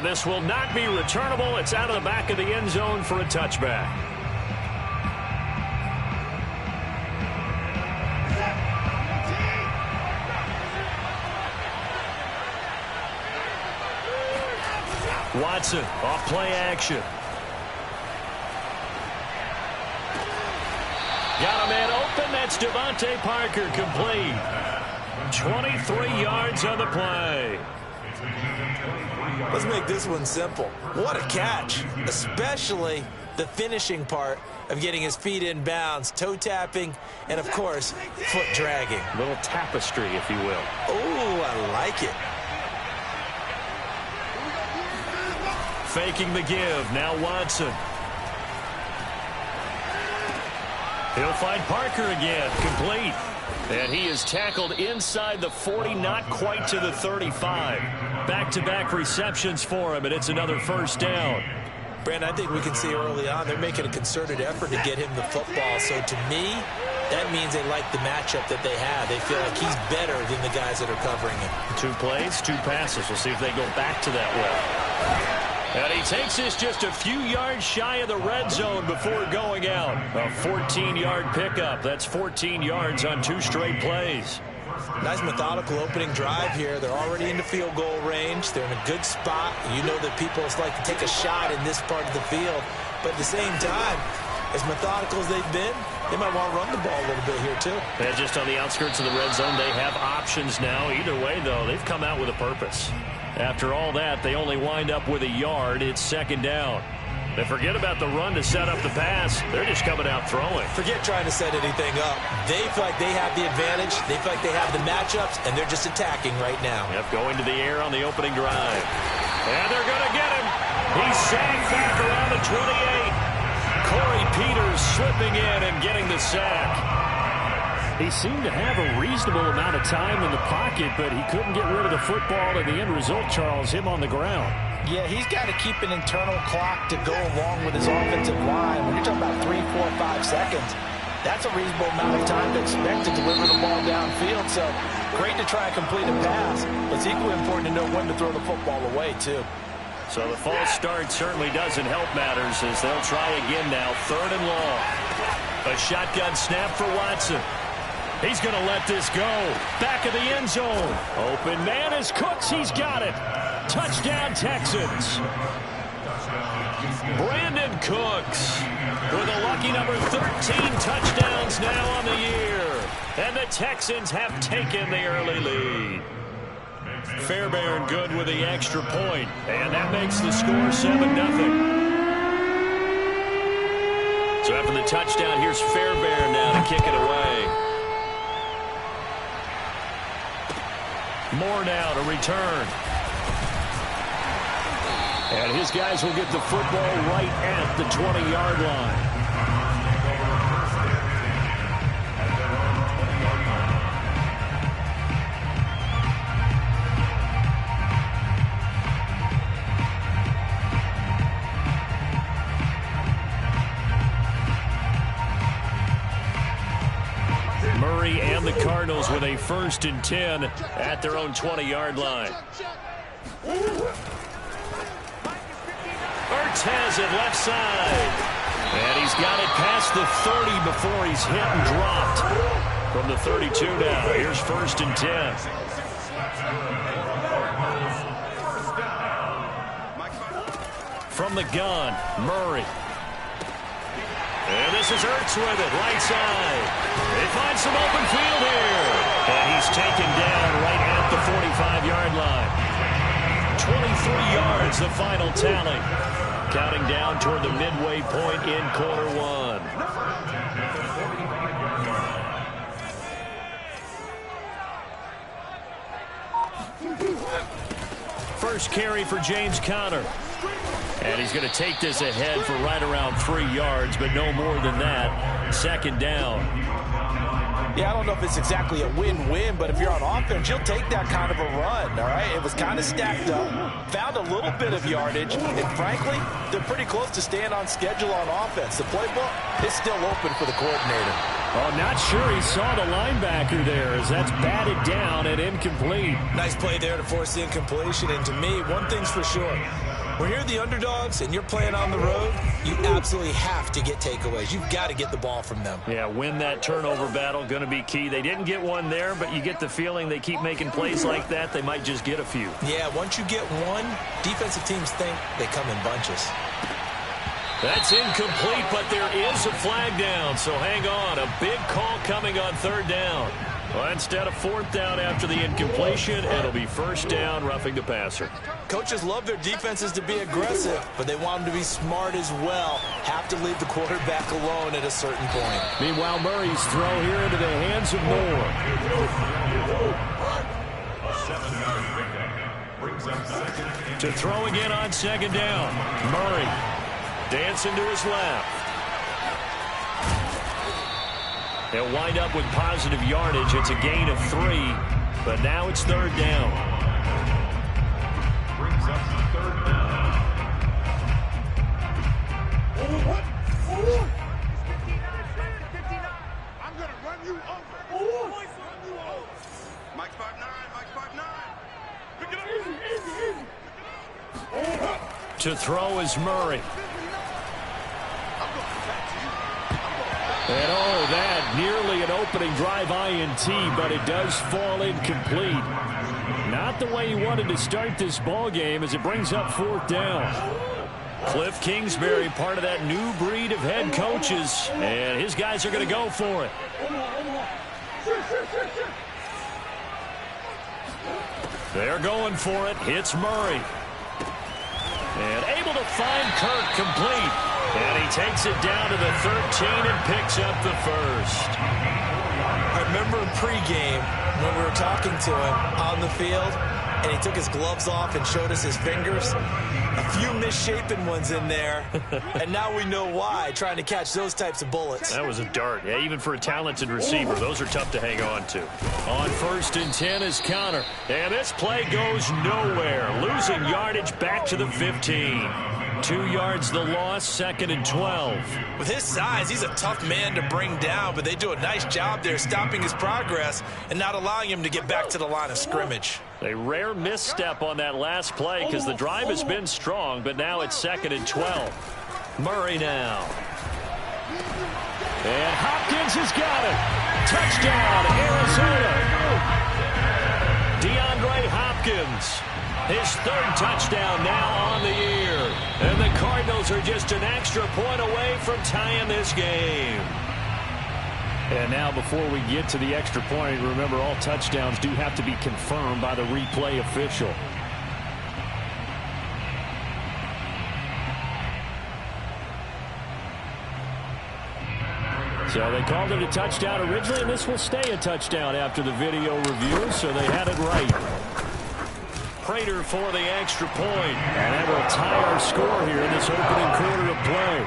And this will not be returnable. It's out of the back of the end zone for a touchback. Watson off play action. Got a man open. That's Devontae Parker, complete. 23 yards on the play. Let's make this one simple. What a catch, especially the finishing part of getting his feet in bounds, toe tapping, and of course, foot dragging. Little tapestry, if you will. Oh, I like it. Faking the give. Now Watson. He'll find Parker again. Complete. And he is tackled inside the 40, not quite to the 35. Back-to-back receptions for him, and it's another first down. Brandon, I think we can see early on they're making a concerted effort to get him the football. So to me, that means they like the matchup that they have. They feel like he's better than the guys that are covering him. 2 plays, 2 passes. We'll see if they go back to that way. And he takes this just a few yards shy of the red zone before going out. A 14-yard pickup. That's 14 yards on 2 straight plays. Nice methodical opening drive here. They're already in the field goal range. They're in a good spot. You know that people like to take a shot in this part of the field. But at the same time, as methodical as they've been, they might want to run the ball a little bit here too. And just on the outskirts of the red zone, they have options now. Either way, though, they've come out with a purpose. After all that, they only wind up with a yard. It's second down. They forget about the run to set up the pass. They're just coming out throwing. Forget trying to set anything up. They feel like they have the advantage. They feel like they have the matchups, and they're just attacking right now. Yep, going to the air on the opening drive. And they're going to get him. He's sacked back around the 28. Corey Peters slipping in and getting the sack. He seemed to have a reasonable amount of time in the pocket, but he couldn't get rid of the football, and the end result, Charles, him on the ground. Yeah, he's got to keep an internal clock to go along with his offensive line. When you're talking about 3, 4, 5 seconds, that's a reasonable amount of time to expect to deliver the ball downfield. So great to try and complete a pass, but it's equally important to know when to throw the football away, too. So the false start certainly doesn't help matters as they'll try again now, 3rd and long. A shotgun snap for Watson. He's going to let this go. Back of the end zone. Open man is Cooks. He's got it. Touchdown, Texans. Brandon Cooks with a lucky number 13 touchdowns now on the year. And the Texans have taken the early lead. Fairbairn good with the extra point. And that makes the score 7-0. So after the touchdown, here's Fairbairn now to kick it away. Moore now to return. And his guys will get the football right at the 20-yard line. Murray and the Cardinals with a 1st and 10 at their own 20-yard line. Urtez at left side. And he's got it past the 30 before he's hit and dropped. From the 32 now, here's 1st and 10. From the gun, Murray. And this is Ertz with it, right side. They find some open field here. And he's taken down right at the 45-yard line. 23 yards, the final tally. Counting down toward the midway point in quarter 1. First carry for James Conner. And he's going to take this ahead for right around 3 yards, but no more than that. Second down. Yeah, I don't know if it's exactly a win-win, but if you're on offense, you'll take that kind of a run, all right? It was kind of stacked up, found a little bit of yardage, and frankly, they're pretty close to staying on schedule on offense. The playbook is still open for the coordinator. Oh, not sure he saw the linebacker there as that's batted down and incomplete. Nice play there to force the incompletion, and to me, one thing's for sure. When you're the underdogs and you're playing on the road, you absolutely have to get takeaways. You've got to get the ball from them. Yeah, win that turnover battle, going to be key. They didn't get one there, but you get the feeling they keep making plays like that, they might just get a few. Yeah, once you get one, defensive teams think they come in bunches. That's incomplete, but there is a flag down, so hang on. A big call coming on third down. Well, instead of fourth down after the incompletion, it'll be first down, roughing the passer. Coaches love their defenses to be aggressive, but they want them to be smart as well. Have to leave the quarterback alone at a certain point. Meanwhile, Murray's throw here into the hands of Moore. To throw again on second down. Murray dancing to his left. They'll wind up with positive yardage. It's a gain of 3, but now it's third down. Brings up third down. I'm going to run you over. Mike 5'9", Mike 5'9". Pick it up. To throw is Murray. And oh, that nearly an opening drive INT, but it does fall incomplete. Not the way he wanted to start this ball game as it brings up fourth down. Cliff Kingsbury, part of that new breed of head coaches, and his guys are going to go for it. They're going for it. Hits Murray. And able to find Kirk complete. And he takes it down to the 13 and picks up the first. I remember in pregame when we were talking to him on the field, and he took his gloves off and showed us his fingers. A few misshapen ones in there, and now we know why, trying to catch those types of bullets. That was a dart. Yeah, even for a talented receiver, those are tough to hang on to. On 1st and 10 is Connor, and this play goes nowhere. Losing yardage back to the 15. 2 yards the loss, 2nd and 12. With his size, he's a tough man to bring down, but they do a nice job there stopping his progress and not allowing him to get back to the line of scrimmage. A rare misstep on that last play because the drive has been strong, but now it's 2nd and 12. Murray now. And Hopkins has got it. Touchdown, Arizona. DeAndre Hopkins. His 3rd touchdown now on the year. And the Cardinals are just an extra point away from tying this game. And now before we get to the extra point, remember all touchdowns do have to be confirmed by the replay official. So they called it a touchdown originally, and this will stay a touchdown after the video review, so they had it right. Prater for the extra point. And that will tie our score here in this opening quarter of play.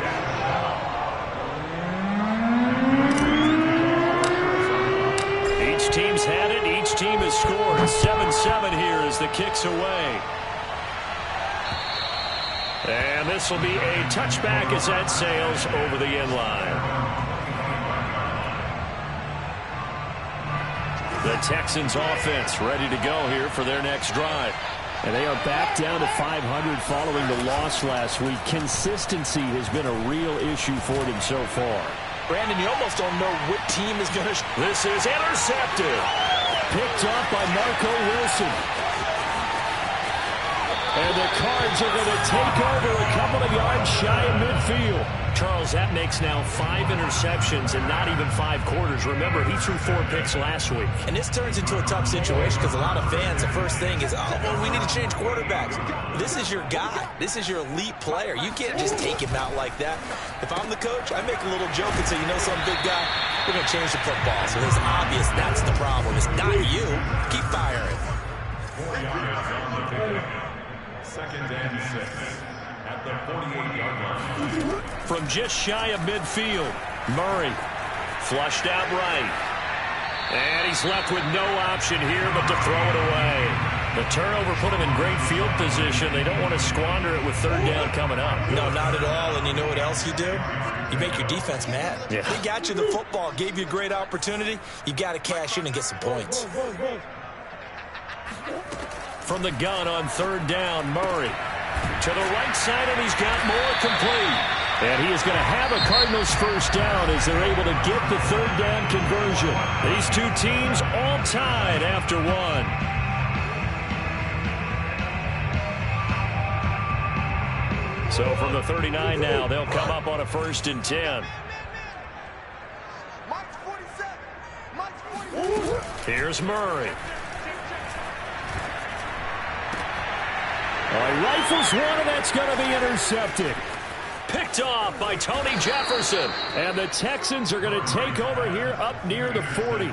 Each team's had it. Each team has scored. 7-7 here as the kick's away. And this will be a touchback as that sails over the end line. The Texans offense ready to go here for their next drive. And they are back down to 500 following the loss last week. Consistency has been a real issue for them so far. Brandon, you almost don't know what team is going to... This is intercepted. Picked up by Marco Wilson. And the Cards are going to take over a couple of yards shy of midfield. Charles, that makes now 5 interceptions and not even 5 quarters. Remember, he threw 4 picks last week. And this turns into a tough situation because a lot of fans, the first thing is, oh, well, we need to change quarterbacks. This is your guy. This is your elite player. You can't just take him out like that. If I'm the coach, I make a little joke and say, you know, some big guy, we're going to change the football. So it's obvious that's the problem. It's not you. Keep firing. 2nd and 6 at the 48-yard line. From just shy of midfield, Murray flushed out right. And he's left with no option here but to throw it away. The turnover put him in great field position. They don't want to squander it with third down coming up. No, not at all. And you know what else you do? You make your defense mad. Yeah. They got you the football, gave you a great opportunity. You got to cash in and get some points. From the gun on third down, Murray. To the right side, and he's got more complete. And he is going to have a Cardinals first down as they're able to get the third down conversion. These two teams all tied after one. So from the 39 now, they'll come up on a 1st and 10. Here's Murray. Rifles one, and that's going to be intercepted. Picked off by Tony Jefferson. And the Texans are going to take over here up near the 40.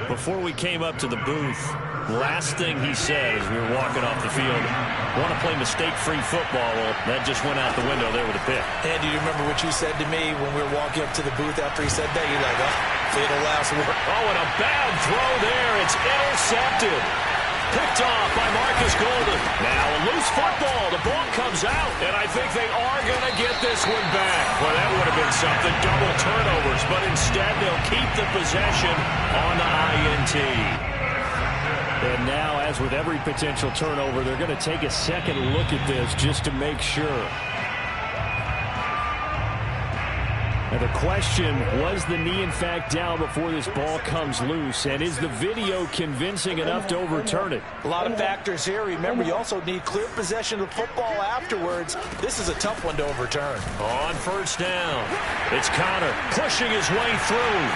Before we came up to the booth, last thing he said as we were walking off the field, want to play mistake-free football. Well, that just went out the window there with a pick. And do you remember what you said to me when we were walking up to the booth after he said that? You're like, oh, fatal last word. Oh, and a bad throw there. It's intercepted. Picked off by Marcus Golden. Now a loose football. The ball comes out, and I think they are going to get this one back. Well, that would have been something, double turnovers, but instead they'll keep the possession on the INT. And now, as with every potential turnover, they're going to take a second look at this just to make sure. Now the question, was the knee in fact down before this ball comes loose? And is the video convincing enough to overturn it? A lot of factors here. Remember, you also need clear possession of football afterwards. This is a tough one to overturn. On first down, it's Connor pushing his way through.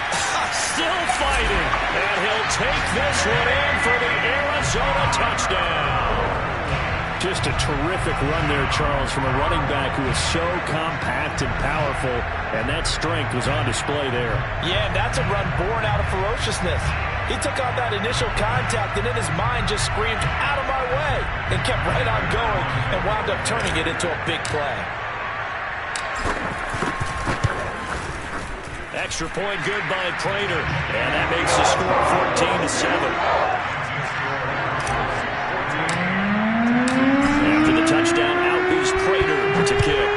Still fighting. And he'll take this one in for the Arizona touchdown. Just a terrific run there, Charles, from a running back who is so compact and powerful, and that strength was on display there. Yeah, and that's a run born out of ferociousness. He took on that initial contact, and in his mind just screamed, out of my way, and kept right on going and wound up turning it into a big play. Extra point good by Prater, and that makes the score 14-7. Touchdown, out is Prater to kick.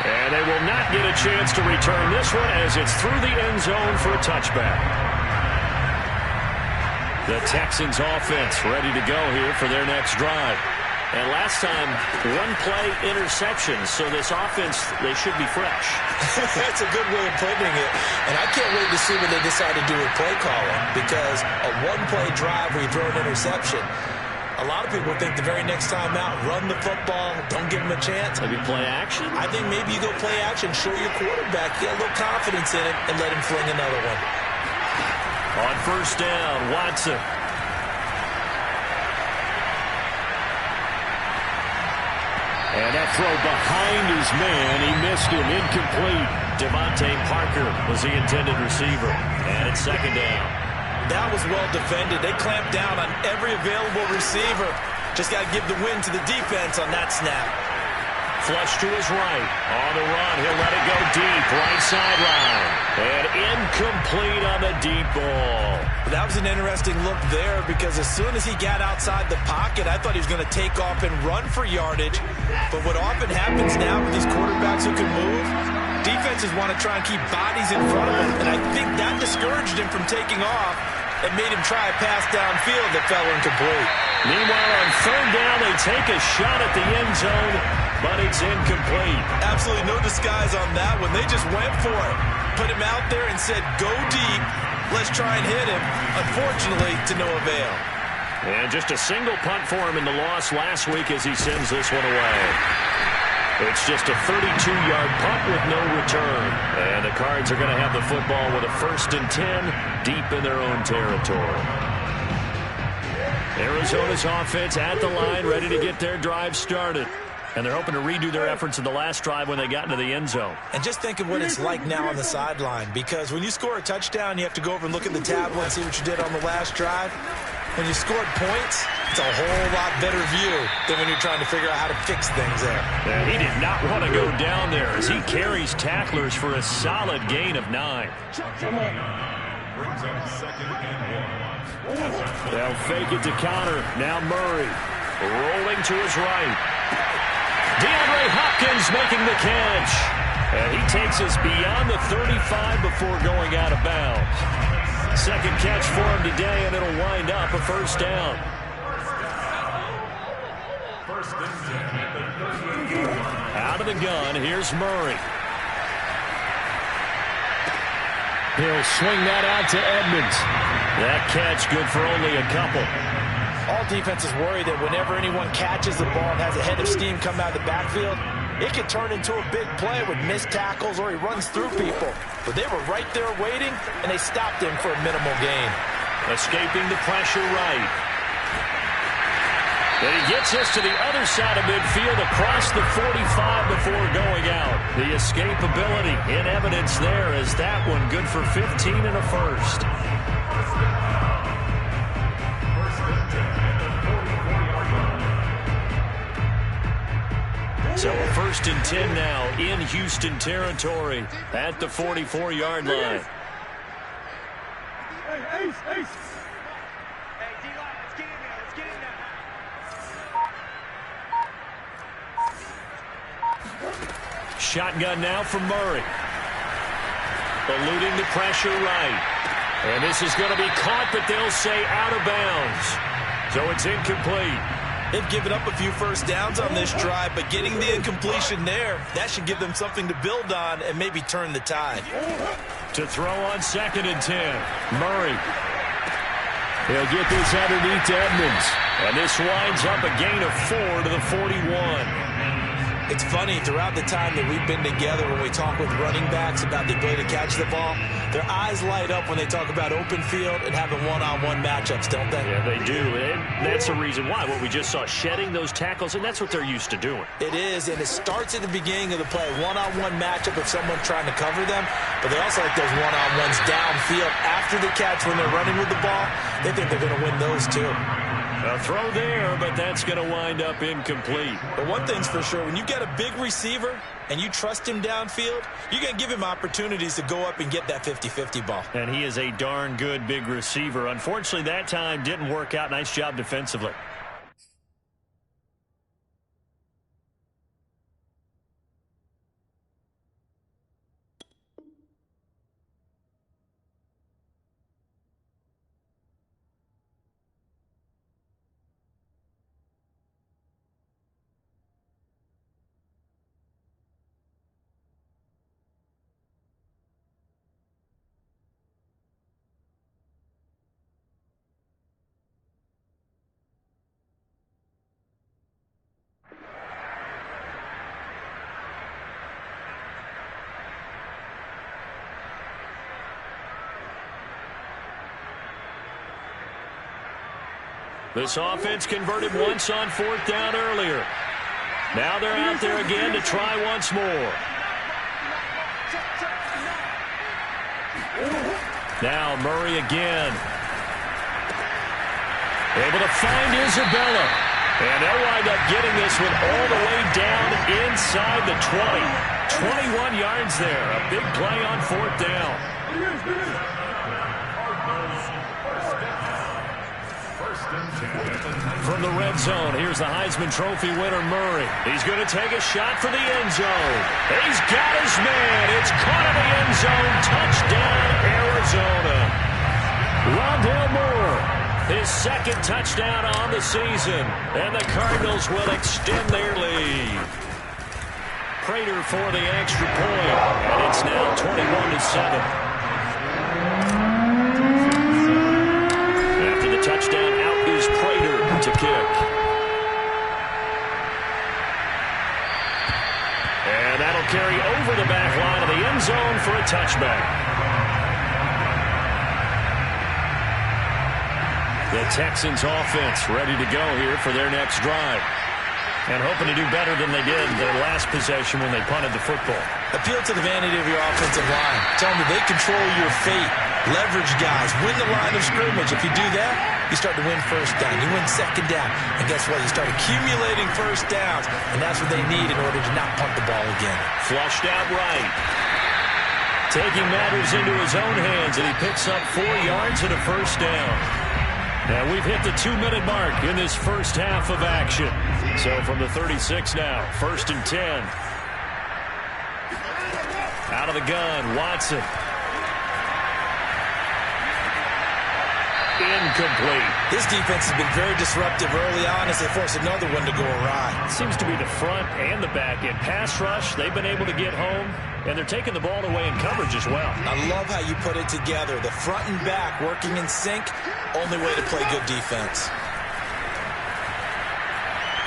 And they will not get a chance to return this one as it's through the end zone for a touchback. The Texans offense ready to go here for their next drive. And last time, one play interception, so this offense, they should be fresh. That's a good way of putting it. And I can't wait to see what they decide to do with play calling, because a one-play drive where you throw an interception, a lot of people think the very next time out, run the football, don't give them a chance. Maybe play action? I think maybe you go play action, show your quarterback, get a little confidence in it, and let him fling another one. On first down, Watson. And that throw behind his man, he missed him, incomplete. Devontae Parker was the intended receiver. And it's second down. That was well defended. They clamped down on every available receiver. Just got to give the win to the defense on that snap. Flush to his right. On the run, he'll let it go deep. Right sideline. And incomplete on the deep ball. That was an interesting look there, because as soon as he got outside the pocket, I thought he was going to take off and run for yardage. But what often happens now with these quarterbacks who can move, defenses want to try and keep bodies in front of him. And I think that discouraged him from taking off and made him try a pass downfield that fell incomplete. Meanwhile, on third down, they take a shot at the end zone, but it's incomplete. Absolutely no disguise on that one. They just went for it. Put him out there and said, go deep. Let's try and hit him. Unfortunately, to no avail. And just a single punt for him in the loss last week as he sends this one away. It's just a 32-yard punt with no return. And the Cards are going to have the football with a 1st and 10 deep in their own territory. Arizona's offense at the line, ready to get their drive started. And they're hoping to redo their efforts in the last drive when they got into the end zone. And just think of what it's like now on the sideline, because when you score a touchdown, you have to go over and look at the tablet and see what you did on the last drive. When you scored points, it's a whole lot better view than when you're trying to figure out how to fix things there. Yeah, he did not want to go down there as he carries tacklers for a solid gain of 9. They'll fake it to counter. Now Murray rolling to his right. DeAndre Hopkins making the catch. And he takes us beyond the 35 before going out of bounds. Second catch for him today, and it'll wind up a first down. Out of the gun, here's Murray. He'll swing that out to Edmonds. That catch good for only a couple. All defenses worry that whenever anyone catches the ball and has a head of steam come out of the backfield, it can turn into a big play with missed tackles or he runs through people. But they were right there waiting, and they stopped him for a minimal gain. Escaping the pressure right. And he gets us to the other side of midfield across the 45 before going out. The escapability in evidence there as that one good for 15 and a first. So a 1st and 10 now in Houston territory at the 44-yard line. Hey, Ace. Hey, D-line, let's get in there. Let's get in there. Shotgun now from Murray. Eluding the pressure right. And this is going to be caught, but they'll say out of bounds. So it's incomplete. They've given up a few first downs on this drive, but getting the incompletion there, that should give them something to build on and maybe turn the tide. To throw on 2nd and 10. Murray. He'll get this underneath to Edmonds. And this winds up a gain of 4 to the 41. It's funny, throughout the time that we've been together, when we talk with running backs about the ability to catch the ball, their eyes light up when they talk about open field and having one-on-one matchups, don't they? Yeah, they do. And that's the reason why. What we just saw, shedding those tackles, and that's what they're used to doing. It is, and it starts at the beginning of the play. One-on-one matchup of someone trying to cover them, but they also like those one-on-ones downfield after the catch when they're running with the ball. They think they're going to win those too. A throw there, but that's going to wind up incomplete. But one thing's for sure, when you got a big receiver and you trust him downfield, you're going to give him opportunities to go up and get that 50-50 ball. And he is a darn good big receiver. Unfortunately, that time didn't work out. Nice job defensively. This offense converted once on 4th down earlier. Now they're out there again to try once more. Now Murray again. Able to find Isabella. And they'll wind up getting this one all the way down inside the 20. 21 yards there. A big play on 4th down. From the red zone, here's the Heisman Trophy winner, Murray. He's going to take a shot for the end zone. He's got his man. It's caught in the end zone. Touchdown, Arizona. Rondale Moore, his 2nd touchdown on the season. And the Cardinals will extend their lead. Prater for the extra point. And it's now 21-7. After the touchdown, out is Prater to kick. And that'll carry over the back line of the end zone for a touchback. The Texans offense ready to go here for their next drive. And hoping to do better than they did their last possession when they punted the football. Appeal to the vanity of your offensive line. Tell them that they control your fate. Leverage guys. Win the line of scrimmage. If you do that, you start to win first down. You win second down. And guess what? You start accumulating first downs. And that's what they need in order to not punt the ball again. Flushed out right. Taking matters into his own hands, and he picks up 4 yards and a first down. And we've hit the 2-minute mark in this first half of action. So from the 36 now, 1st and 10. Out of the gun, Watson. Incomplete. This defense has been very disruptive early on as they force another one to go awry. Seems to be the front and the back end. Pass rush, they've been able to get home, and they're taking the ball away in coverage as well. I love how you put it together. The front and back working in sync, only way to play good defense.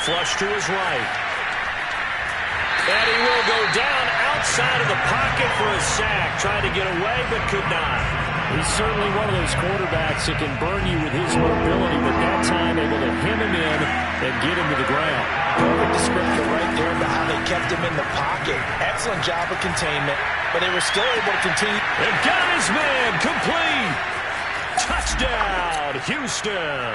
Flush to his right. And he will go down outside of the pocket for a sack. Tried to get away, but could not. He's certainly one of those quarterbacks that can burn you with his mobility, but that time able to hem him in and get him to the ground. Perfect description right there about how they kept him in the pocket. Excellent job of containment, but they were still able to continue. And got his man complete. Touchdown, Houston.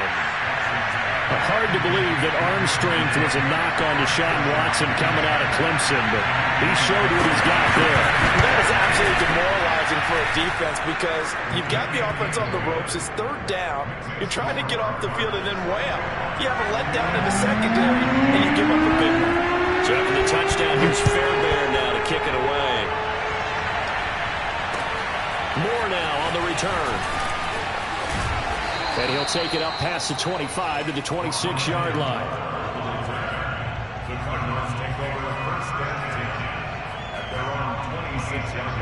Hard to believe that arm strength was a knock on Deshaun Watson coming out of Clemson, but he showed what he's got there. That is absolutely demoralizing for a defense because you've got the offense on the ropes. It's 3rd down. You're trying to get off the field, and then wham, you have a letdown in the secondary, and you give up a big one. So after the touchdown, here's Fairbairn now to kick it away. Moore now on the return. And he'll take it up past the 25 to the 26-yard line. The Cardinals take over 1st and 10 at their own 26-yard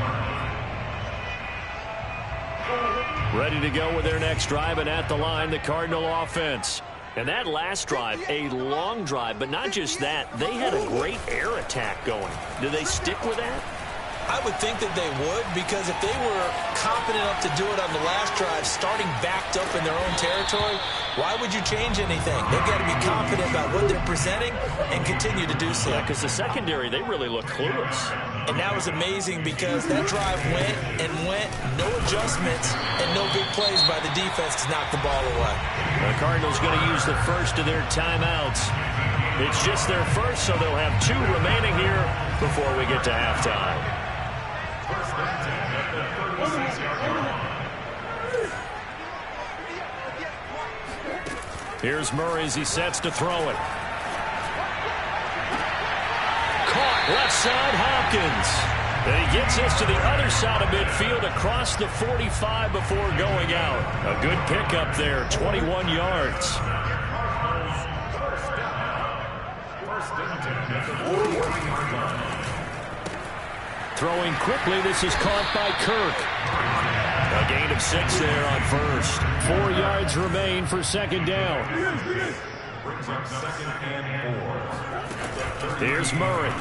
line. Ready to go with their next drive, and at the line, the Cardinal offense. And that last drive, a long drive, but not just that. They had a great air attack going. Do they stick with that? I would think that they would, because if they were confident enough to do it on the last drive, starting backed up in their own territory, why would you change anything? They've got to be confident about what they're presenting and continue to do so. Yeah, because the secondary, they really look clueless. And that was amazing because that drive went and went, no adjustments, and no big plays by the defense to knock the ball away. The Cardinals going to use the first of their timeouts. It's just their first, so they'll have 2 remaining here before we get to halftime. Here's Murray as he sets to throw it. Caught left side, Hopkins. And he gets us to the other side of midfield across the 45 before going out. A good pickup there, 21 yards. Throwing quickly, this is caught by Kirk. A gain of 6 there on first. 4 yards remain for 2nd down. Brings up 2nd and 4. Here's Murray.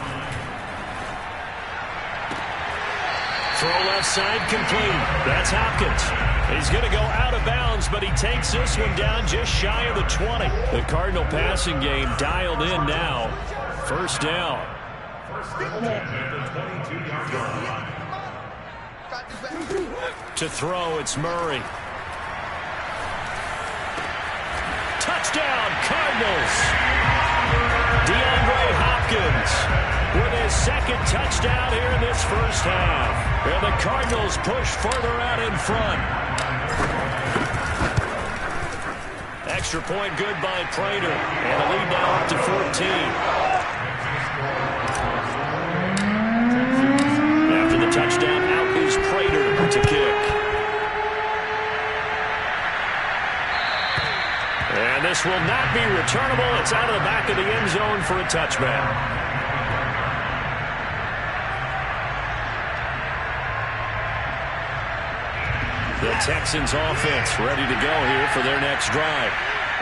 Throw left side complete. That's Hopkins. He's going to go out of bounds, but he takes this one down just shy of the 20. The Cardinal passing game dialed in now. 1st down. 1st and 10 at the 22-yard line. To throw, it's Murray. Touchdown, Cardinals! DeAndre Hopkins with his 2nd touchdown here in this first half. And the Cardinals push further out in front. Extra point good by Prater. And a lead now up to 14. After the touchdown, out is Prater to kick. And this will not be returnable. It's out of the back of the end zone for a touchback. The Texans offense ready to go here for their next drive.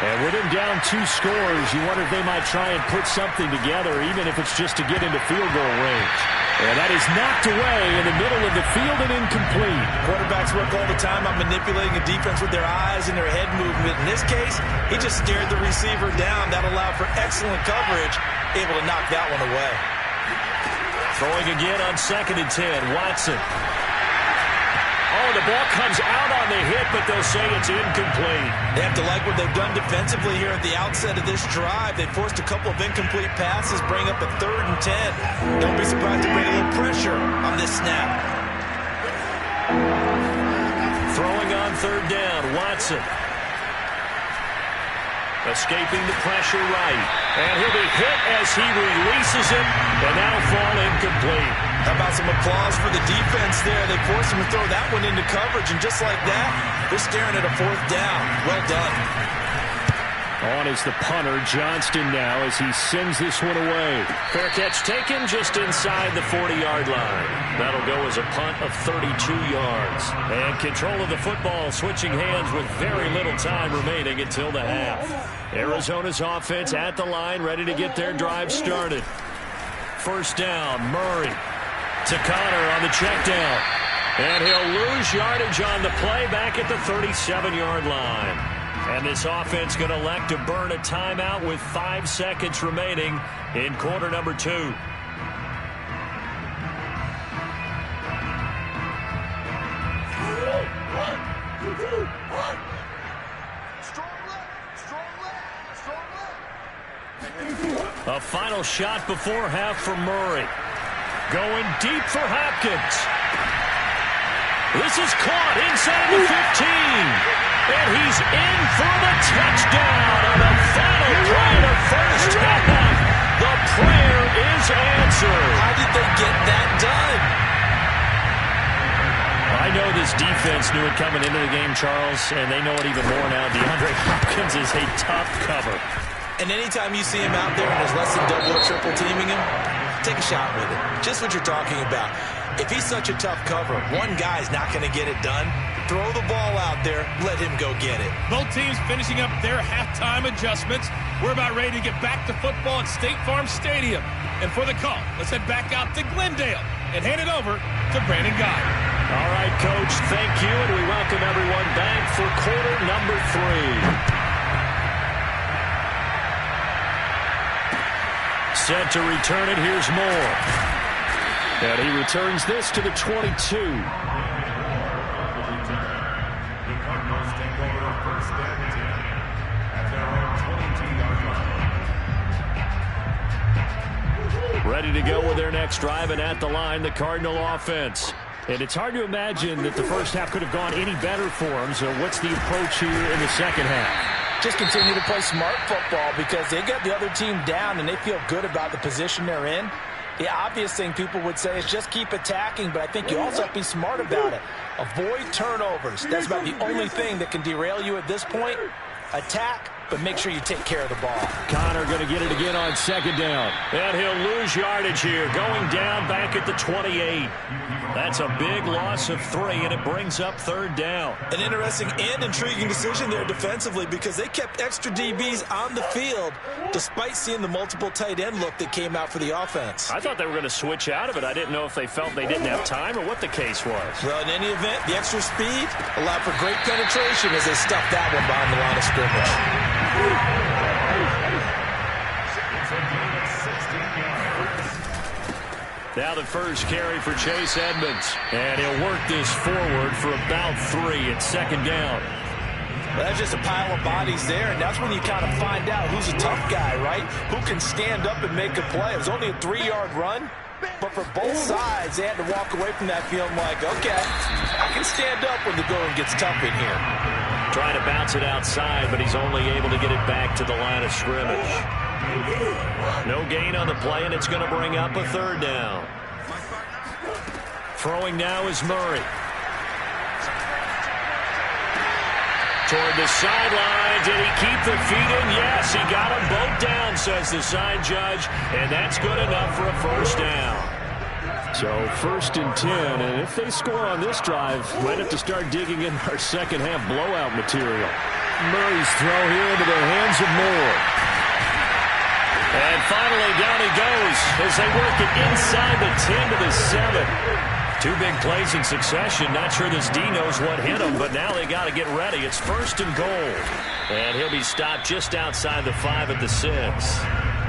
And with him down 2 scores, you wonder if they might try and put something together, even if it's just to get into field goal range. And that is knocked away in the middle of the field and incomplete. Quarterbacks work all the time on manipulating a defense with their eyes and their head movement. In this case, he just stared the receiver down. That allowed for excellent coverage, able to knock that one away. Throwing again on 2nd and 10, Watson. Oh, the ball comes out on the hit, but they'll say it's incomplete. They have to like what they've done defensively here at the outset of this drive. They forced a couple of incomplete passes, bring up a 3rd and 10. Don't be surprised to bring a little pressure on this snap. Throwing on 3rd down, Watson. Escaping the pressure right. And he'll be hit as he releases it, and that'll fall incomplete. How about some applause for the defense there? They forced him to throw that one into coverage, and just like that, they're staring at a 4th down. Well done. On is the punter, Johnston now, as he sends this one away. Fair catch taken just inside the 40-yard line. That'll go as a punt of 32 yards. And control of the football switching hands with very little time remaining until the half. Arizona's offense at the line, ready to get their drive started. 1st down, Murray to Connor on the check down. And he'll lose yardage on the play back at the 37-yard line. And this offense going to elect to burn a timeout with 5 seconds remaining in quarter number 2. A final shot before half for Murray. Going deep for Hopkins. This is caught inside the 15. And he's in for the touchdown on the final play of the first half. The prayer is answered. How did they get that done? I know this defense knew it coming into the game, Charles, and they know it even more now. DeAndre Hopkins is a tough cover. And anytime you see him out there and there's less than double or triple teaming him, take a shot with it. Just what you're talking about. If he's such a tough cover, one guy's not going to get it done. Throw the ball out there. Let him go get it. Both teams finishing up their halftime adjustments. We're about ready to get back to football at State Farm Stadium. And for the call, let's head back out to Glendale and hand it over to Brandon Guy. All right, Coach, thank you, and we welcome everyone back for quarter number 3. Set to return it. Here's Moore. And he returns this to the 22. Ready to go with their next drive, and at the line, the Cardinal offense. And it's hard to imagine that the first half could have gone any better for them. So what's the approach here in the second half? Just continue to play smart football because they got the other team down and they feel good about the position they're in. The obvious thing people would say is just keep attacking, but I think you also have to be smart about it. Avoid turnovers. That's about the only thing that can derail you at this point. Attack, but make sure you take care of the ball. Connor going to get it again on 2nd down. And he'll lose yardage here, going down back at the 28. That's a big loss of 3, and it brings up 3rd down. An interesting and intriguing decision there defensively because they kept extra DBs on the field despite seeing the multiple tight end look that came out for the offense. I thought they were going to switch out of it. I didn't know if they felt they didn't have time or what the case was. Well, in any event, the extra speed allowed for great penetration as they stuffed that one behind the line of scrimmage. Now the first carry for Chase Edmonds. And he'll work this forward for about 3 at 2nd down. Well, that's just a pile of bodies there, and that's when you kind of find out who's a tough guy, right? Who can stand up and make a play. It was only a 3-yard run, but for both sides, they had to walk away from that feeling like, okay, I can stand up when the going gets tough in here. Trying to bounce it outside, but he's only able to get it back to the line of scrimmage. No gain on the play, and it's going to bring up a 3rd down. Throwing now is Murray. Toward the sideline. Did he keep the feet in? Yes, he got them both down, says the side judge, and that's good enough for a 1st down. So 1st and 10, and if they score on this drive, might have to start digging in our second half blowout material. Murray's throw here into the hands of Moore. And finally down he goes as they work it inside the 10 to the 7. 2 big plays in succession. Not sure this D knows what hit him, but now they got to get ready. It's 1st and goal. And he'll be stopped just outside the 5 at the 6.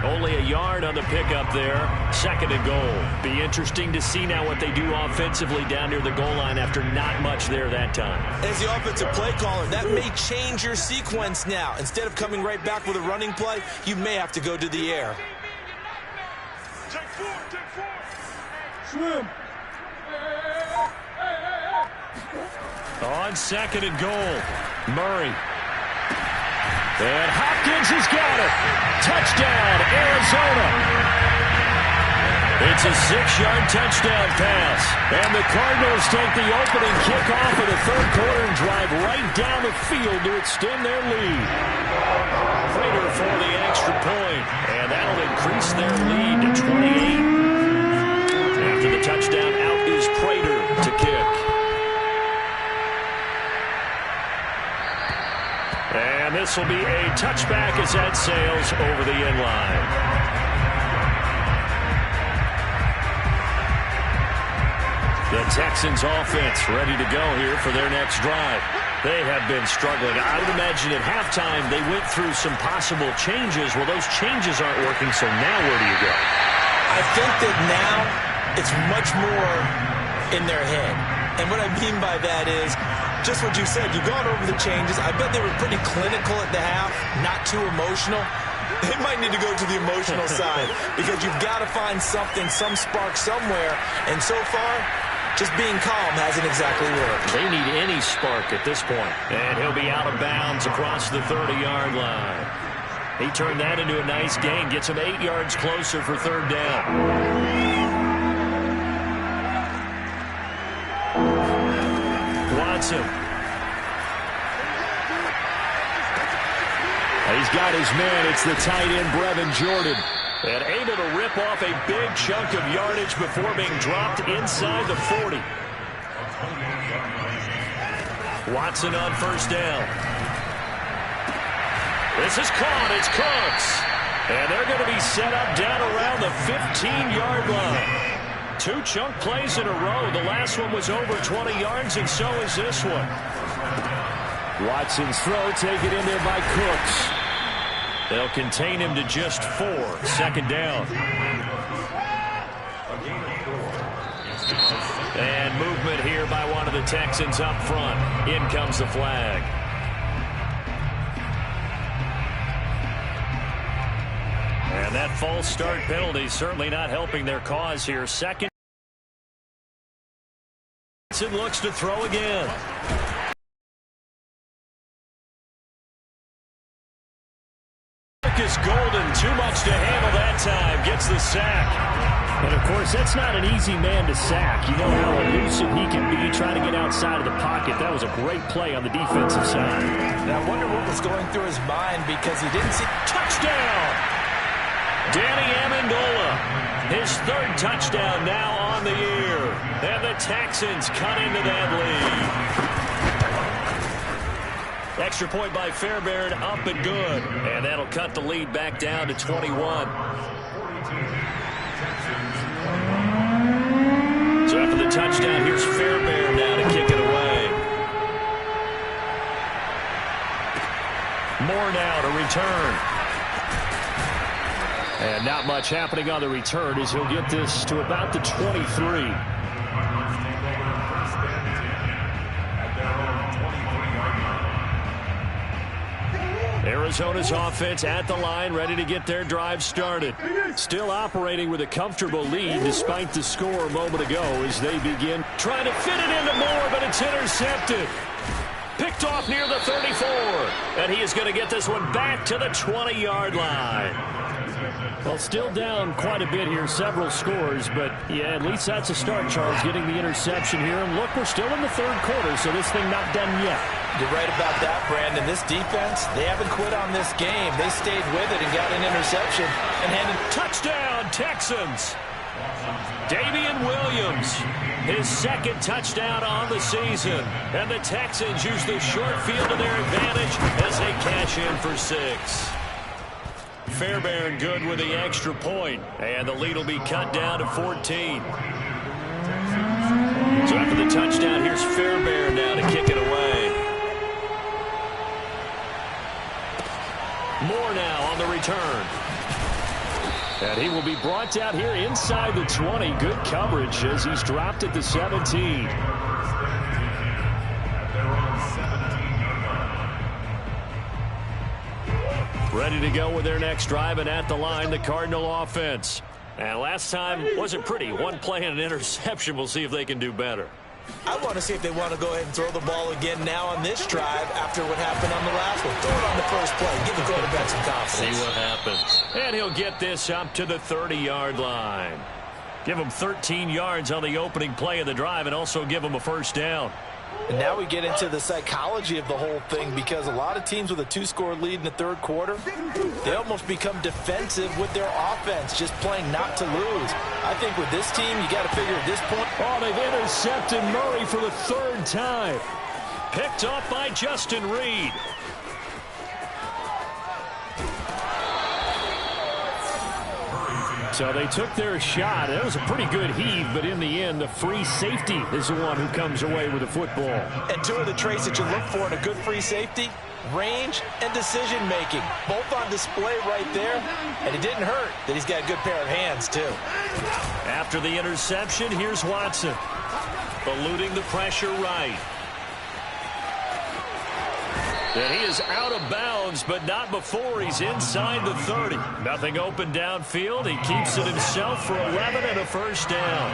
Only a yard on the pickup there. 2nd and goal. Be interesting to see now what they do offensively down near the goal line after not much there that time. As the offensive play caller, that may change your sequence now. Instead of coming right back with a running play, you may have to go to the air. Swim. On 2nd and goal, Murray. And Hopkins has got it. Touchdown, Arizona. It's a 6-yard touchdown pass. And the Cardinals take the opening kickoff of the 3rd quarter and drive right down the field to extend their lead. Prater for the extra point. And that'll increase their lead to 28. After the touchdown, out is Prater to kick. And this will be a touchback as that sails over the end line. The Texans offense ready to go here for their next drive. They have been struggling. I would imagine at halftime they went through some possible changes. Well, those changes aren't working, so now where do you go? I think that now it's much more in their head. And what I mean by that is just what you said. You've gone over the changes. I bet they were pretty clinical at the half, not too emotional. They might need to go to the emotional side because you've got to find something, some spark somewhere. And so far, just being calm hasn't exactly worked. They need any spark at this point. And he'll be out of bounds across the 30-yard line. He turned that into a nice gain, gets him 8 yards closer for 3rd down. Watson. He's got his man. It's the tight end, Brevin Jordan. And able to rip off a big chunk of yardage before being dropped inside the 40. Watson on 1st down. This is caught. It's Cooks. And they're going to be set up down around the 15-yard line. 2 chunk plays in a row. The last one was over 20 yards, and so is this one. Watson's throw taken in there by Cooks. They'll contain him to just 4. 2nd down. And movement here by one of the Texans up front. In comes the flag. And that false start penalty certainly not helping their cause here. 2nd. Looks to throw again. Marcus Golden, too much to handle that time. Gets the sack. And, of course, that's not an easy man to sack. You know how elusive he can be trying to get outside of the pocket. That was a great play on the defensive side. Now, I wonder what was going through his mind because he didn't see... Touchdown! Danny Amendola, his 3rd touchdown now on the year. And the Texans cut into that lead. Extra point by Fairbairn, up and good. And that'll cut the lead back down to 21. So after the touchdown, here's Fairbairn now to kick it away. Moore now to return. And not much happening on the return as he'll get this to about the 23. Arizona's offense at the line, ready to get their drive started. Still operating with a comfortable lead despite the score a moment ago as they begin trying to fit it into Moore, but it's intercepted. Picked off near the 34. And he is going to get this one back to the 20-yard line. Well, still down quite a bit here, several scores, but yeah, at least that's a start, Charles, getting the interception here. And look, we're still in the 3rd quarter, so this thing not done yet. You're right about that, Brandon. This defense, they haven't quit on this game. They stayed with it and got an interception and handed touchdown, Texans. Damian Williams, his 2nd touchdown on the season. And the Texans use the short field to their advantage as they cash in for 6. Fairbairn good with the extra point, and the lead will be cut down to 14. So after the touchdown, here's Fairbairn now to kick it away. Moore now on the return. And he will be brought down here inside the 20. Good coverage as he's dropped at the 17. Ready to go with their next drive, and at the line, the Cardinal offense. And last time wasn't pretty. One play and an interception. We'll see if they can do better. I want to see if they want to go ahead and throw the ball again now on this drive after what happened on the last one. Throw it on the first play. Give the quarterback some confidence. See what happens. And he'll get this up to the 30-yard line. Give him 13 yards on the opening play of the drive and also give him a first down. And now we get into the psychology of the whole thing, because a lot of teams with a 2-score lead in the third quarter, they almost become defensive with their offense, just playing not to lose. I think with this team, you got to figure at this point. Oh, they've intercepted Murray for the third time. Picked off by Justin Reed. So they took their shot. It was a pretty good heave, but in the end, the free safety is the one who comes away with the football. And two of the traits that you look for in a good free safety, range and decision-making. Both on display right there, and it didn't hurt that he's got a good pair of hands, too. After the interception, here's Watson. Eluding the pressure right. And he is out of bounds, but not before he's inside the 30. Nothing open downfield. He keeps it himself for 11 and a first down.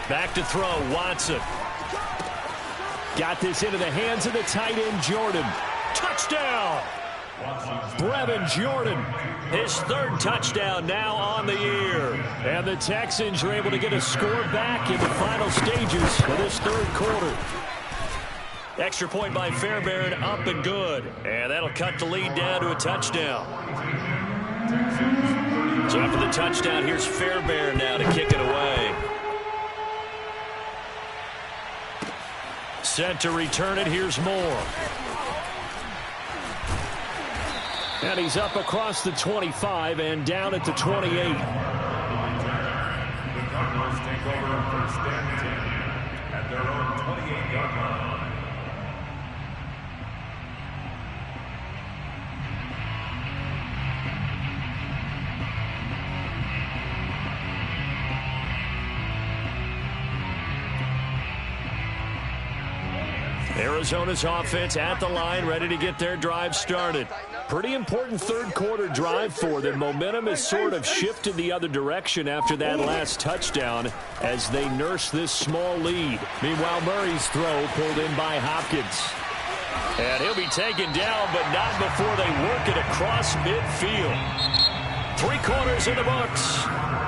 Back to throw, Watson. Got this into the hands of the tight end, Jordan. Touchdown! Brevin Jordan, his third touchdown now on the year. And the Texans are able to get a score back in the final stages of this third quarter. Extra point by Fairbairn, up and good. And that'll cut the lead down to a touchdown. So after the touchdown, here's Fairbairn now to kick it away. Set to return it, here's Moore. And he's up across the 25 and down at the 28. The Cardinals take over first and 10 at their own 28-yard line. Arizona's offense at the line, ready to get their drive started. Pretty important third quarter drive for them. Momentum has sort of shifted the other direction after that last touchdown as they nurse this small lead. Meanwhile, Murray's throw pulled in by Hopkins. And he'll be taken down, but not before they work it across midfield. 3 quarters in the books.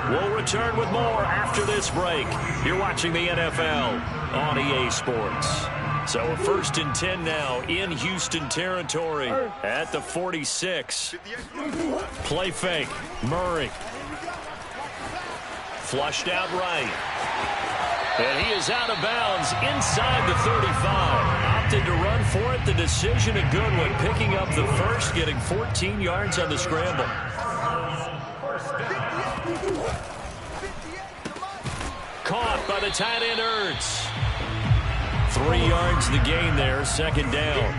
We'll return with more after this break. You're watching the NFL on EA Sports. So a 1st and 10 now in Houston territory at the 46. Play fake. Murray. Flushed out right. And he is out of bounds inside the 35. Opted to run for it. The decision a good one. Picking up the first, getting 14 yards on the scramble. Caught by the tight end, Ertz. 3 yards the gain there, second down.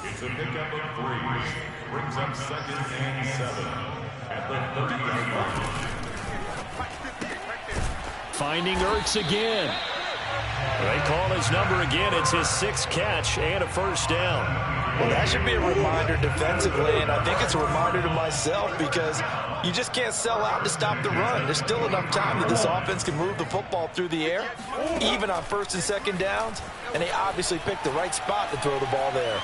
It's a pickup of 3. Brings up 2nd and 7 at the 30-yard line. Finding Ertz again. They call his number again. It's his 6th catch and a first down. Well, that should be a reminder defensively, and I think it's a reminder to myself, because you just can't sell out to stop the run. There's still enough time that this offense can move the football through the air, even on 1st and 2nd downs, and they obviously picked the right spot to throw the ball there.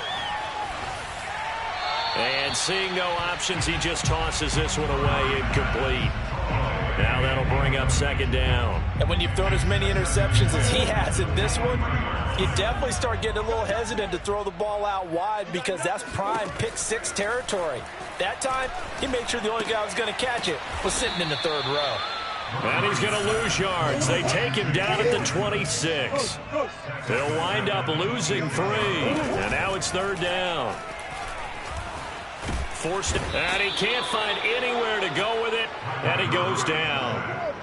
And seeing no options, he just tosses this one away, incomplete. Now that'll bring up 2nd down. And when you've thrown as many interceptions as he has in this one, you definitely start getting a little hesitant to throw the ball out wide, because that's prime pick 6 territory. That time, he made sure the only guy who was going to catch it was sitting in the 3rd row. And he's going to lose yards. They take him down at the 26. They'll wind up losing 3. And now it's 3rd down. Forced, and he can't find anywhere to go with it, and he goes down.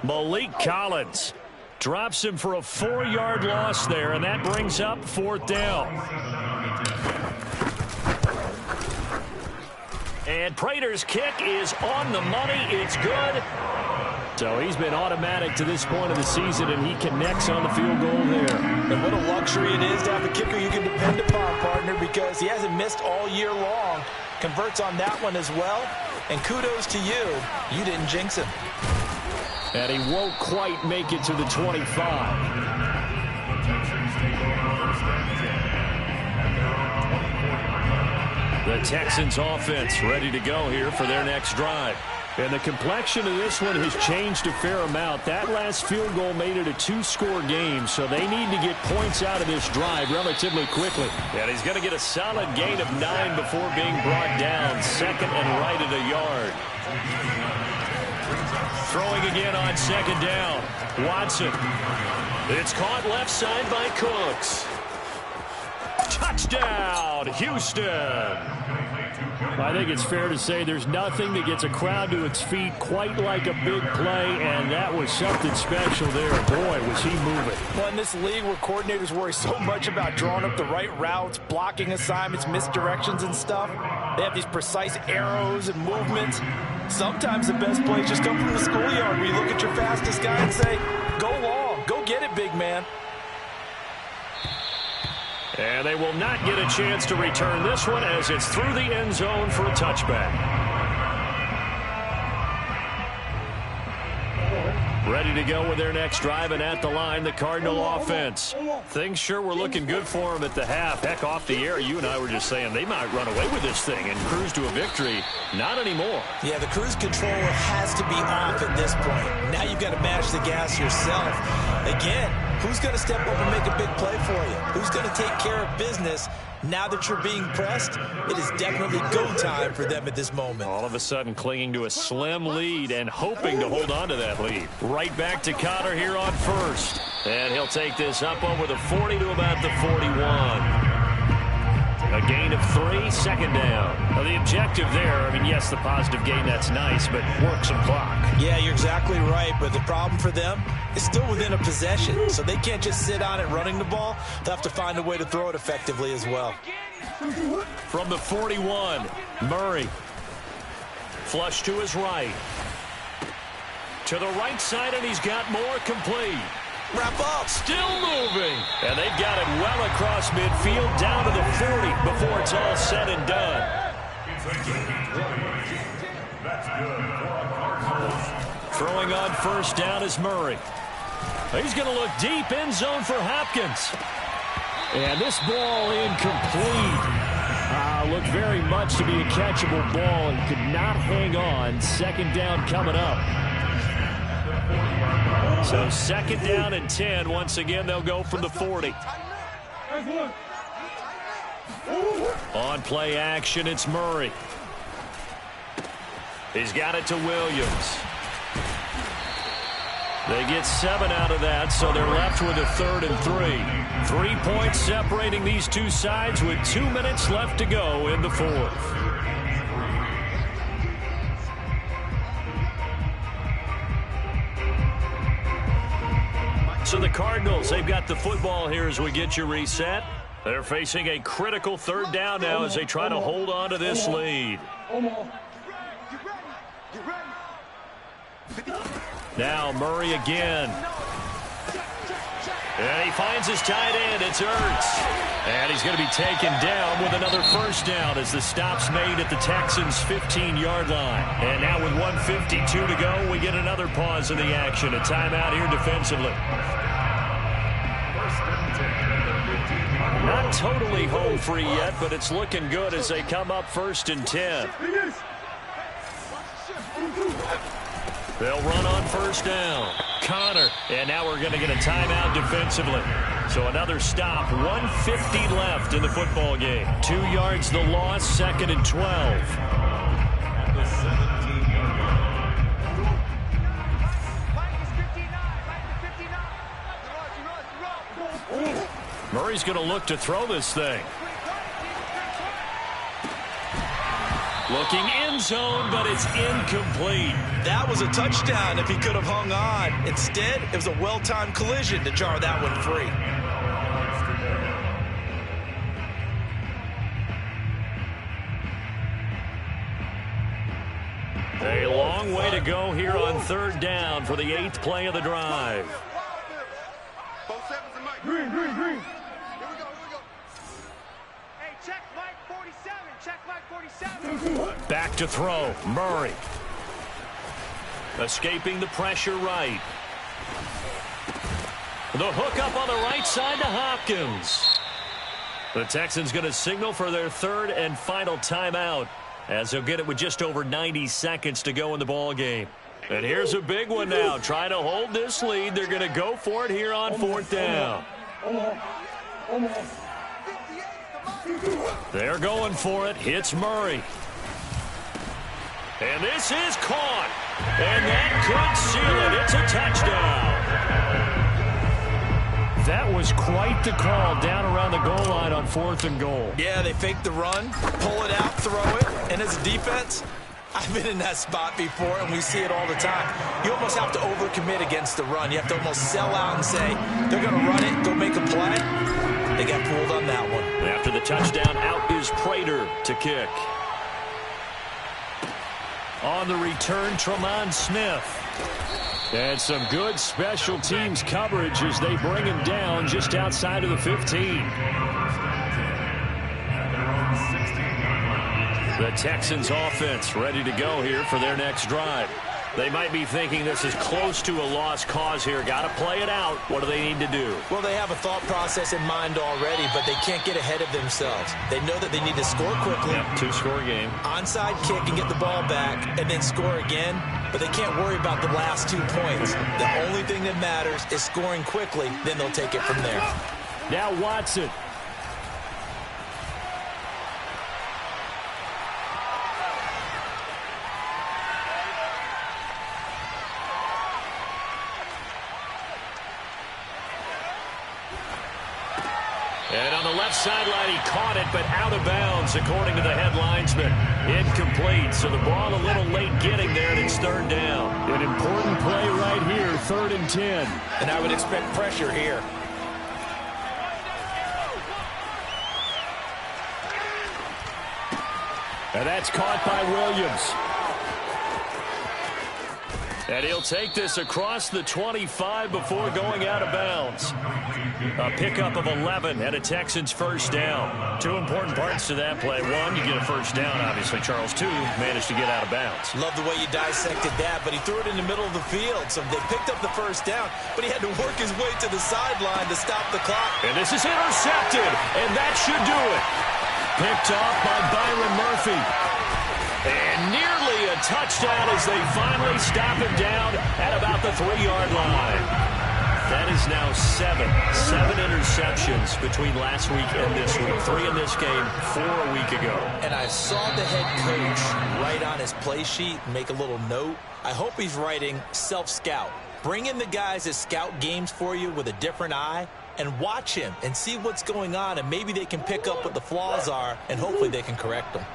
Malik Collins drops him for a 4-yard loss there, and that brings up 4th down. And Prater's kick is on the money. It's good. So he's been automatic to this point of the season, and he connects on the field goal there. And what a luxury it is to have a kicker you can depend upon, partner, because he hasn't missed all year long. Converts on that one as well. And kudos to you. You didn't jinx him. And he won't quite make it to the 25. The Texans offense ready to go here for their next drive. And the complexion of this one has changed a fair amount. That last field goal made it a two-score game, so they need to get points out of this drive relatively quickly. And he's going to get a solid gain of 9 before being brought down. Second and right at a yard. Throwing again on second down. Watson. It's caught left side by Cooks. Touchdown, Houston. I think it's fair to say there's nothing that gets a crowd to its feet quite like a big play, and that was something special there. Boy, was he moving. Well, in this league where coordinators worry so much about drawing up the right routes, blocking assignments, misdirections and stuff, they have these precise arrows and movements. Sometimes the best plays just come from the schoolyard where you look at your fastest guy and say, go long, go get it, big man. And they will not get a chance to return this one as it's through the end zone for a touchback. Ready to go with their next drive, and at the line, the Cardinal offense. Things sure were looking good for them at the half. Heck, off the air, you and I were just saying they might run away with this thing and cruise to a victory. Not anymore. Yeah, the cruise control has to be off at this point. Now you've got to manage the gas yourself. Again, who's going to step up and make a big play for you? Who's going to take care of business? Now that you're being pressed, it is definitely go time for them at this moment. All of a sudden clinging to a slim lead and hoping to hold on to that lead. Right back to Connor here on first. And he'll take this up over the 40 to about the 41. A gain of 3, second down. Now the objective there, I mean, yes, the positive gain, that's nice, but work some clock. Yeah, you're exactly right, but the problem for them is still within a possession, so they can't just sit on it running the ball. They'll have to find a way to throw it effectively as well. From the 41, Murray. Flush to his right. To the right side, and he's got more complete. Wrap up. Still moving. And they've got it well across midfield down to the 40 before it's all said and done. Throwing on first down is Murray. He's going to look deep, end zone for Hopkins. And this ball incomplete. Looked very much to be a catchable ball and could not hang on. Second down coming up. So second down and 10. Once again, they'll go from the 40. On play action, it's Murray. He's got it to Williams. They get 7 out of that, so they're left with a 3rd and 3. 3 points separating these two sides with 2 minutes left to go in the 4th. So the Cardinals, they've got the football here as we get you reset. They're facing a critical 3rd down now as they try to hold on to this lead. Now Murray again. And he finds his tight end. It's Ertz. And he's going to be taken down with another first down as the stop's made at the Texans' 15-yard line. And now with 1:52 to go, we get another pause in the action. A timeout here defensively. Not totally home free yet, but it's looking good as they come up 1st and 10. They'll run on first down. Connor. And now we're going to get a timeout defensively. So another stop. 1:50 left in the football game. 2 yards the loss. 2nd and 12. Murray's going to look to throw this thing. Looking end zone, but it's incomplete. That was a touchdown if he could have hung on. Instead, it was a well-timed collision to jar that one free. A long way to go here on third down for the 8th play of the drive. Green. Here we go. Hey, check Mike 47. Check Mike 47. Back to throw. Murray. Escaping the pressure right. The hook up on the right side to Hopkins. The Texans going to signal for their 3rd and final timeout, as they'll get it with just over 90 seconds to go in the ball game. And here's a big one now. Trying to hold this lead. They're going to go for it here on 4th down. They're going for it. Hits Murray. And this is caught. And that could seal it. It's a touchdown. That was quite the call down around the goal line on 4th and goal. Yeah, they fake the run, pull it out, throw it, and as a defense, I've been in that spot before, and we see it all the time. You almost have to overcommit against the run. You have to almost sell out and say, they're going to run it, go make a play. They got fooled on that one. After the touchdown, out is Prater to kick. On the return, Tremont Smith. And some good special teams coverage as they bring him down just outside of the 15. The Texans offense ready to go here for their next drive. They might be thinking this is close to a lost cause here. Got to play it out. What do they need to do? Well, they have a thought process in mind already, but they can't get ahead of themselves. They know that they need to score quickly. Yep, 2-score game. Onside kick and get the ball back and then score again. But they can't worry about the last 2 points. The only thing that matters is scoring quickly. Then they'll take it from there. Now Watson. And on the left sideline, he caught it, but out of bounds, according to the head linesman. Incomplete, so the ball a little late getting there, and it's 3rd down. An important play right here, 3rd and 10. And I would expect pressure here. And that's caught by Williams. And he'll take this across the 25 before going out of bounds. A pickup of 11 and a Texans 1st down. 2 important parts to that play. 1, you get a 1st down, obviously. Charles, 2, managed to get out of bounds. Love the way you dissected that, but he threw it in the middle of the field. So they picked up the 1st down, but he had to work his way to the sideline to stop the clock. And this is intercepted, and that should do it. Picked off by Byron Murphy. And nearly a touchdown as they finally stop him down at about the 3-yard line. That is now 7 interceptions between last week and this week. 3 in this game, 4 a week ago. And I saw the head coach write on his play sheet, make a little note. I hope he's writing self-scout. Bring in the guys that scout games for you with a different eye and watch him and see what's going on, and maybe they can pick up what the flaws are, and hopefully they can correct them.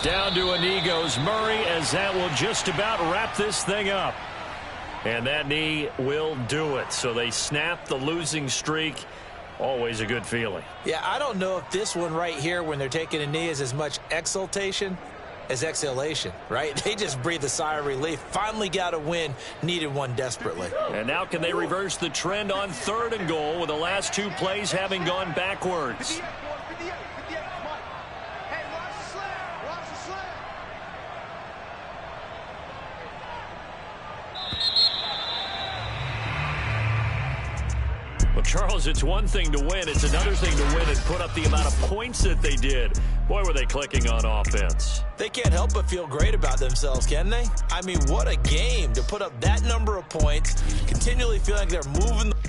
Down to a knee goes Murray, as that will just about wrap this thing up. And that knee will do it. So they snap the losing streak. Always a good feeling. Yeah, I don't know if this one right here, when they're taking a knee, is as much exultation as exhalation, right? They just breathe a sigh of relief. Finally got a win. Needed one desperately. And now can they reverse the trend on 3rd and goal with the last 2 plays having gone backwards? Well, Charles, it's one thing to win. It's another thing to win and put up the amount of points that they did. Boy, were they clicking on offense. They can't help but feel great about themselves, can they? I mean, what a game to put up that number of points, continually feeling like they're moving the